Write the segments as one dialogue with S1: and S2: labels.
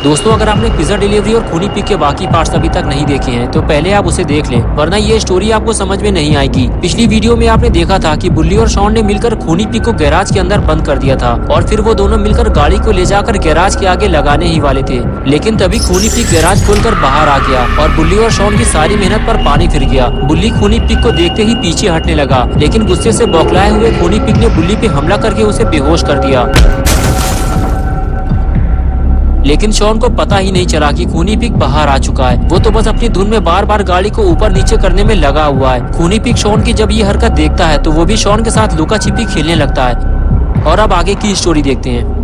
S1: दोस्तों, अगर आपने पिज्जा डिलीवरी और खूनी पिग के बाकी पार्ट्स अभी तक नहीं देखे हैं तो पहले आप उसे देख लें, वरना ये स्टोरी आपको समझ में नहीं आएगी। पिछली वीडियो में आपने देखा था कि बुल्ली और शॉन ने मिलकर खूनी पिग को गैराज के अंदर बंद कर दिया था और फिर वो दोनों मिलकर गाड़ी को ले जाकर गैराज के आगे लगाने ही वाले थे, लेकिन तभी खूनी पिग गैराज खोलकर बाहर आ गया और बुल्ली और शॉन की सारी मेहनत पर पानी फिर गया। बुल्ली खूनी पिग को देखते ही पीछे हटने लगा, लेकिन गुस्से से बौखलाए हुए खूनी पिग ने बुल्ली पे हमला करके उसे बेहोश कर दिया। लेकिन शॉन को पता ही नहीं चला कि खूनी पिग बाहर आ चुका है। वो तो बस अपनी धुन में बार बार गाड़ी को ऊपर नीचे करने में लगा हुआ है। खूनी पिग शॉन की जब ये हरकत देखता है तो वो भी शॉन के साथ लुका छिपी खेलने लगता है। और अब आगे की स्टोरी देखते हैं।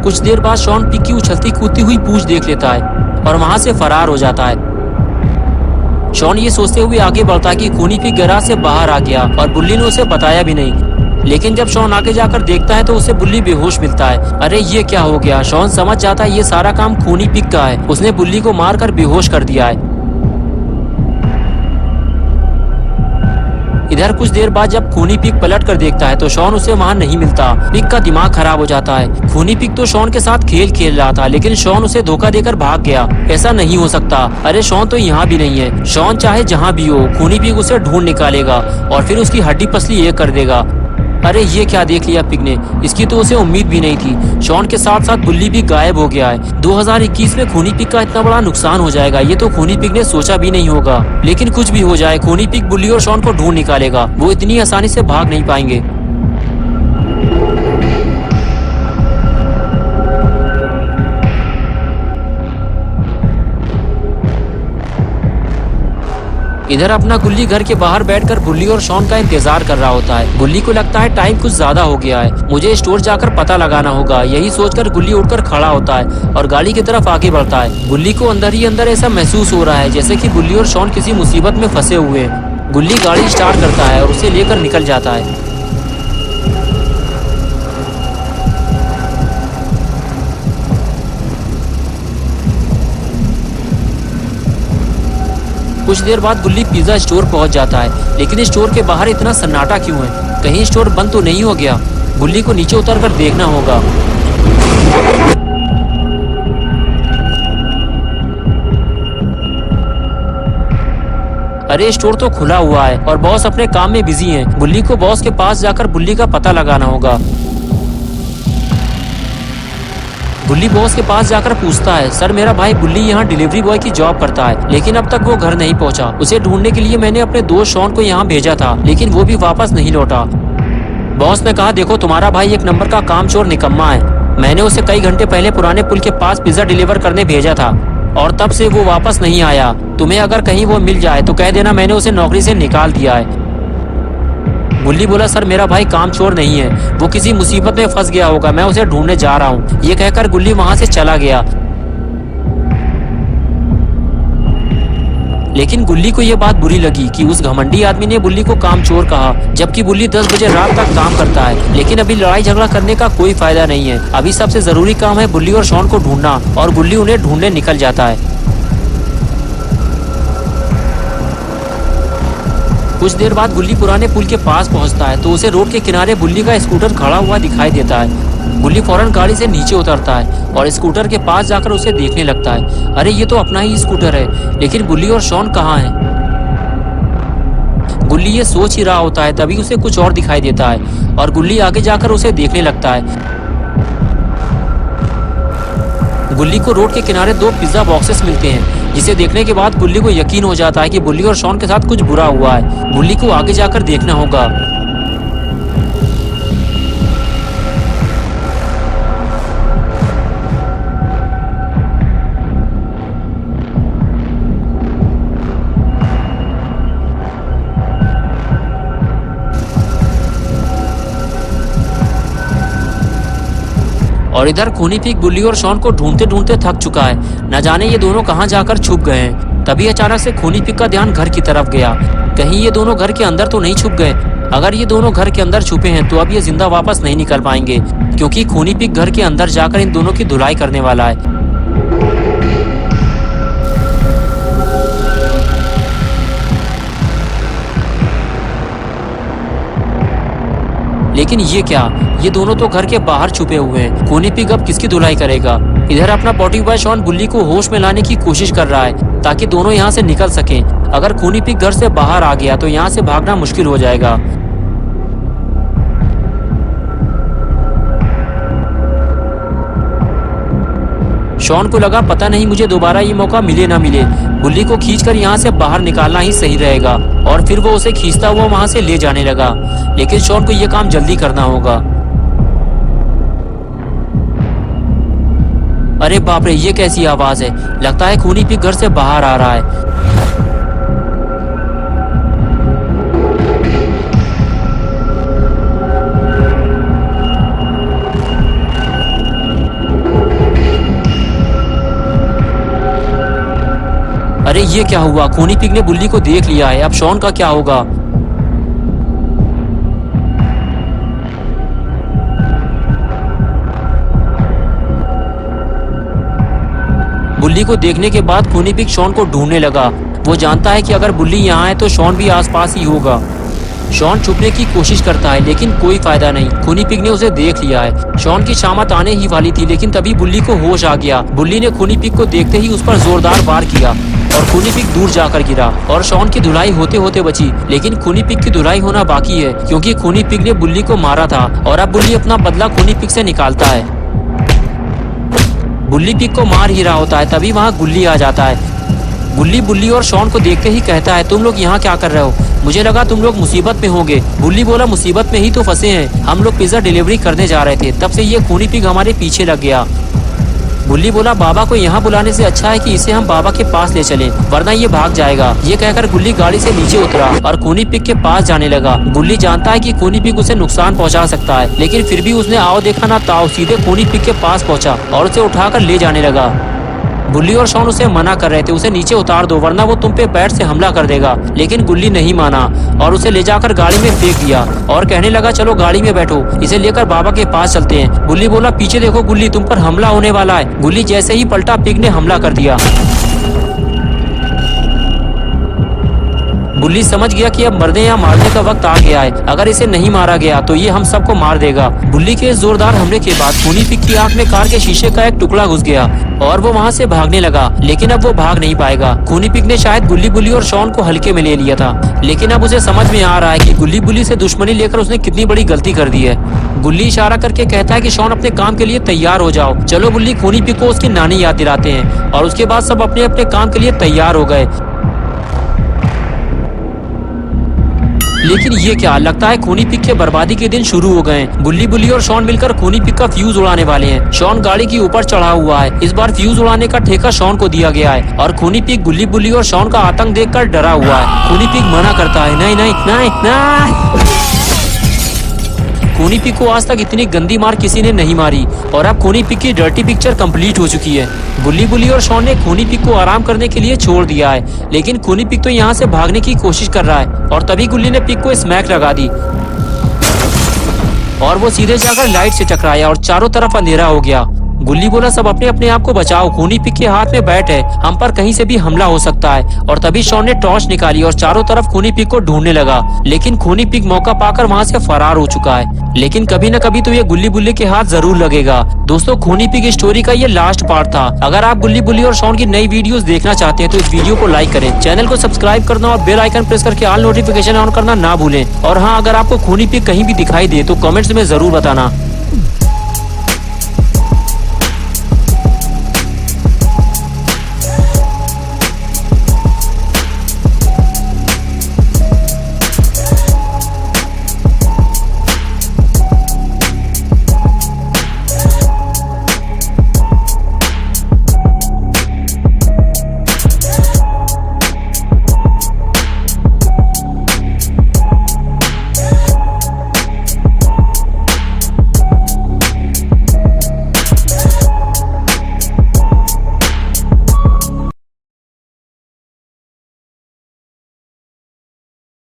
S1: कुछ देर बाद शॉन पिग की उछलती कूदती हुई पूंछ देख लेता है और वहां से फरार हो जाता है। शॉन ये सोचते हुए आगे बढ़ता है कि खूनी पिग गैराज से बाहर आ गया और बुल्ली ने उसे बताया भी नहीं। लेकिन जब शॉन आगे जाकर देखता है तो उसे बुल्ली बेहोश मिलता है। अरे ये क्या हो गया? शॉन समझ जाता है ये सारा काम खूनी पिग का है, उसने बुल्ली को मारकर बेहोश कर दिया है। इधर कुछ देर बाद जब खूनी पिग पलट कर देखता है तो शॉन उसे वहाँ नहीं मिलता। पिग का दिमाग खराब हो जाता है। खूनी पिग तो शॉन के साथ खेल खेल रहा था, लेकिन शॉन उसे धोखा देकर भाग गया। ऐसा नहीं हो सकता। अरे शॉन तो यहाँ भी नहीं है। शॉन चाहे जहाँ भी हो, खूनी पिग उसे ढूंढ निकालेगा और फिर उसकी हड्डी पसली एक कर देगा। अरे ये क्या देख लिया पिग ने? इसकी तो उसे उम्मीद भी नहीं थी। शॉन के साथ साथ बुल्ली भी गायब हो गया है। 2021 में खूनी पिग का इतना बड़ा नुकसान हो जाएगा ये तो खूनी पिग ने सोचा भी नहीं होगा। लेकिन कुछ भी हो जाए, खूनी पिग बुल्ली और शॉन को ढूंढ निकालेगा। वो इतनी आसानी से भाग नहीं पाएंगे। इधर अपना गुल्ली घर के बाहर बैठकर बुल्ली और शॉन का इंतजार कर रहा होता है। गुल्ली को लगता है टाइम कुछ ज्यादा हो गया है, मुझे स्टोर जाकर पता लगाना होगा। यही सोचकर गुल्ली उठकर खड़ा होता है और गाड़ी की तरफ आगे बढ़ता है। गुल्ली को अंदर ही अंदर ऐसा महसूस हो रहा है जैसे कि बुल्ली और शॉन किसी मुसीबत में फंसे हुए हैं। गुल्ली गाड़ी स्टार्ट करता है और उसे लेकर निकल जाता है। कुछ देर बाद गुल्ली पिज्जा स्टोर पहुंच जाता है, लेकिन स्टोर के बाहर इतना सन्नाटा क्यों है? कहीं स्टोर बंद तो नहीं हो गया? गुल्ली को नीचे उतरकर देखना होगा। अरे स्टोर तो खुला हुआ है और बॉस अपने काम में बिजी हैं। गुल्ली को बॉस के पास जाकर बुल्ली का पता लगाना होगा। बुल्ली बॉस के पास जाकर पूछता है, सर मेरा भाई बुल्ली यहाँ डिलीवरी बॉय की जॉब करता है, लेकिन अब तक वो घर नहीं पहुँचा। उसे ढूंढने के लिए मैंने अपने दोस्त शॉन को यहाँ भेजा था, लेकिन वो भी वापस नहीं लौटा। बॉस ने कहा, देखो तुम्हारा भाई एक नंबर का कामचोर निकम्मा है। मैंने उसे कई घंटे पहले पुराने पुल के पास पिज्जा डिलीवर करने भेजा था और तब से वो वापस नहीं आया। तुम्हें अगर कहीं वो मिल जाए तो कह देना मैंने उसे नौकरी से निकाल दिया है। बुल्ली बोला, सर मेरा भाई कामचोर नहीं है, वो किसी मुसीबत में फंस गया होगा, मैं उसे ढूंढने जा रहा हूँ। ये कहकर गुल्ली वहां से चला गया। लेकिन गुल्ली को यह बात बुरी लगी कि उस घमंडी आदमी ने बुल्ली को कामचोर कहा, जबकि बुल्ली 10 बजे रात तक काम करता है। लेकिन अभी लड़ाई झगड़ा करने का कोई फायदा नहीं है। अभी सबसे जरूरी काम है बुल्ली और शॉन को ढूंढना, और गुल्ली उन्हें ढूंढने निकल जाता है। कुछ देर बाद गुल्ली पुराने पुल के पास पहुंचता है तो उसे रोड के किनारे बुल्ली का स्कूटर खड़ा हुआ दिखाई देता है। गुल्ली फौरन गाड़ी से नीचे उतरता है और स्कूटर के पास जाकर उसे देखने लगता है। अरे ये तो अपना ही स्कूटर है, लेकिन बुल्ली और शॉन कहाँ हैं? गुल्ली ये सोच ही रहा होता है, तभी उसे कुछ और दिखाई देता है और गुल्ली आगे जाकर उसे देखने लगता है। गुल्ली को रोड के किनारे 2 पिज्जा बॉक्सेस मिलते हैं, जिसे देखने के बाद गुल्ली को यकीन हो जाता है कि बुल्ली और शॉन के साथ कुछ बुरा हुआ है। गुल्ली को आगे जाकर देखना होगा। और इधर खूनी पिग बुल्ली और शॉन को ढूंढते ढूंढते थक चुका है। न जाने ये दोनों कहाँ जाकर छुप गए हैं। तभी अचानक से खूनी पिग का ध्यान घर की तरफ गया। कहीं ये दोनों घर के अंदर तो नहीं छुप गए। अगर ये दोनों घर के अंदर छुपे हैं तो अब ये जिंदा वापस नहीं निकल पाएंगे, क्योंकि खूनी पिग घर के अंदर जाकर इन दोनों की धुलाई करने वाला है। लेकिन ये क्या, ये दोनों तो घर के बाहर छुपे हुए हैं। खूनी पिग अब किसकी धुलाई करेगा? इधर अपना पॉटी बॉय शॉन बुल्ली को होश में लाने की कोशिश कर रहा है ताकि दोनों यहाँ से निकल सकें। अगर खूनी पिग घर से बाहर आ गया तो यहाँ से भागना मुश्किल हो जाएगा। शॉन को लगा पता नहीं मुझे दोबारा ये मौका मिले ना मिले, बुल्ली को खींचकर यहाँ से बाहर निकालना ही सही रहेगा। और फिर वो उसे खींचता हुआ वहां से ले जाने लगा। लेकिन शॉन को ये काम जल्दी करना होगा। अरे बाप रे, ये कैसी आवाज है? लगता है खूनी पिग घर से बाहर आ रहा है। अरे ये क्या हुआ? खूनी पिग ने बुल्ली को देख लिया है। अब शॉन का क्या होगा? बुल्ली को देखने के बाद खूनी पिग शॉन को ढूंढने लगा। वो जानता है कि अगर बुल्ली यहाँ है तो शॉन भी आसपास ही होगा। शॉन छुपने की कोशिश करता है लेकिन कोई फायदा नहीं। खूनी पिग ने उसे देख लिया है। शॉन की शामत आने ही वाली थी, लेकिन तभी बुल्ली को होश आ गया। बुल्ली ने खूनी पिग को देखते ही उस पर जोरदार वार किया और खूनी पिग दूर जाकर गिरा और शॉन की धुलाई होते होते बची। लेकिन खूनी पिग की धुलाई होना बाकी है, क्योंकि खूनी पिग ने बुल्ली को मारा था और अब बुल्ली अपना बदला खूनी पिग से निकालता है। बुल्ली पिग को मार ही रहा होता है, तभी वहाँ गुल्ली आ जाता है। गुल्ली बुल्ली और शॉन को देखते ही कहता है, तुम लोग यहाँ क्या कर रहे हो? मुझे लगा तुम लोग मुसीबत में होंगे। बुल्ली बोला, मुसीबत में ही तो फंसे हैं। हम लोग पिज्जा डिलीवरी करने जा रहे थे, तब से ये खूनी पिग हमारे पीछे लग गया। बुल्ली बोला, बाबा को यहाँ बुलाने से अच्छा है कि इसे हम बाबा के पास ले चलें, वरना ये भाग जाएगा। ये कहकर गुल्ली गाड़ी से नीचे उतरा और खूनी पिग के पास जाने लगा। गुल्ली जानता है कि खूनी पिग उसे नुकसान पहुँचा सकता है, लेकिन फिर भी उसने आओ देखा ना ताओ, सीधे खूनी पिग के पास पहुँचा और उसे उठाकर ले जाने लगा। बुल्ली और शॉन उसे मना कर रहे थे, उसे नीचे उतार दो वरना वो तुम पे बैट से हमला कर देगा। लेकिन गुल्ली नहीं माना और उसे ले जाकर गाड़ी में फेंक दिया और कहने लगा, चलो गाड़ी में बैठो, इसे लेकर बाबा के पास चलते हैं। बुल्ली बोला, पीछे देखो गुल्ली, तुम पर हमला होने वाला है। गुल्ली जैसे ही पलटा, पिग ने हमला कर दिया। बुल्ली समझ गया कि अब मरने या मारने का वक्त आ गया है। अगर इसे नहीं मारा गया तो ये हम सबको मार देगा। बुल्ली के इस जोरदार हमले के बाद खूनी पिग की आंख में कार के शीशे का एक टुकड़ा घुस गया और वो वहाँ से भागने लगा, लेकिन अब वो भाग नहीं पाएगा। खूनी पिग ने शायद गुल्ली बुल्ली और शॉन को हल्के में ले लिया था, लेकिन अब उसे समझ में आ रहा है कि गुल्ली बुल्ली से दुश्मनी लेकर उसने कितनी बड़ी गलती कर दी है। गुल्ली इशारा करके कहता है कि शॉन अपने काम के लिए तैयार हो जाओ। चलो बुल्ली खूनी पिग को उसकी नानी याद दिलाते हैं और उसके बाद सब अपने अपने काम के लिए तैयार हो गए। लेकिन ये क्या, लगता है खूनी पिग के बर्बादी के दिन शुरू हो गए। गुल्ली बुल्ली और शॉन मिलकर खूनी पिग का फ्यूज उड़ाने वाले हैं। शॉन गाड़ी के ऊपर चढ़ा हुआ है। इस बार फ्यूज उड़ाने का ठेका शॉन को दिया गया है और खूनी पिग गुल्ली बुल्ली और शॉन का आतंक देखकर डरा हुआ है। खूनी पिग मना करता है, नहीं नहीं नहीं नहीं। खूनी पिग को आज तक इतनी गंदी मार किसी ने नहीं मारी और अब खूनी पिग की डर्टी पिक्चर कंप्लीट हो चुकी है। गुल्ली बुल्ली और शॉन ने खूनी पिग को आराम करने के लिए छोड़ दिया है, लेकिन खूनी पिग तो यहाँ से भागने की कोशिश कर रहा है और तभी गुल्ली ने पिग को स्मैक लगा दी और वो सीधे जाकर लाइट से टकराया और चारों तरफ अंधेरा हो गया। गुल्ली बोला, सब अपने अपने आप को बचाओ, खूनी पिग के हाथ में बैट है, हम पर कहीं से भी हमला हो सकता है। और तभी शॉन ने टॉर्च निकाली और चारों तरफ खूनी पिग को ढूंढने लगा, लेकिन खूनी पिग मौका पाकर वहाँ से फरार हो चुका है। लेकिन कभी न कभी तो ये गुल्ली बुल्ली के हाथ जरूर लगेगा। दोस्तों, खूनी पिग स्टोरी का ये लास्ट पार्ट था। अगर आप गुल्ली बुल्ली और शॉन की नई वीडियोस देखना चाहते हैं तो इस वीडियो को लाइक करें, चैनल को सब्सक्राइब करना और बेल आइकन प्रेस करके ऑल नोटिफिकेशन ऑन करना ना भूलें। और हाँ, अगर आपको खूनी पिग कहीं भी दिखाई दे तो कमेंट्स में जरूर बताना।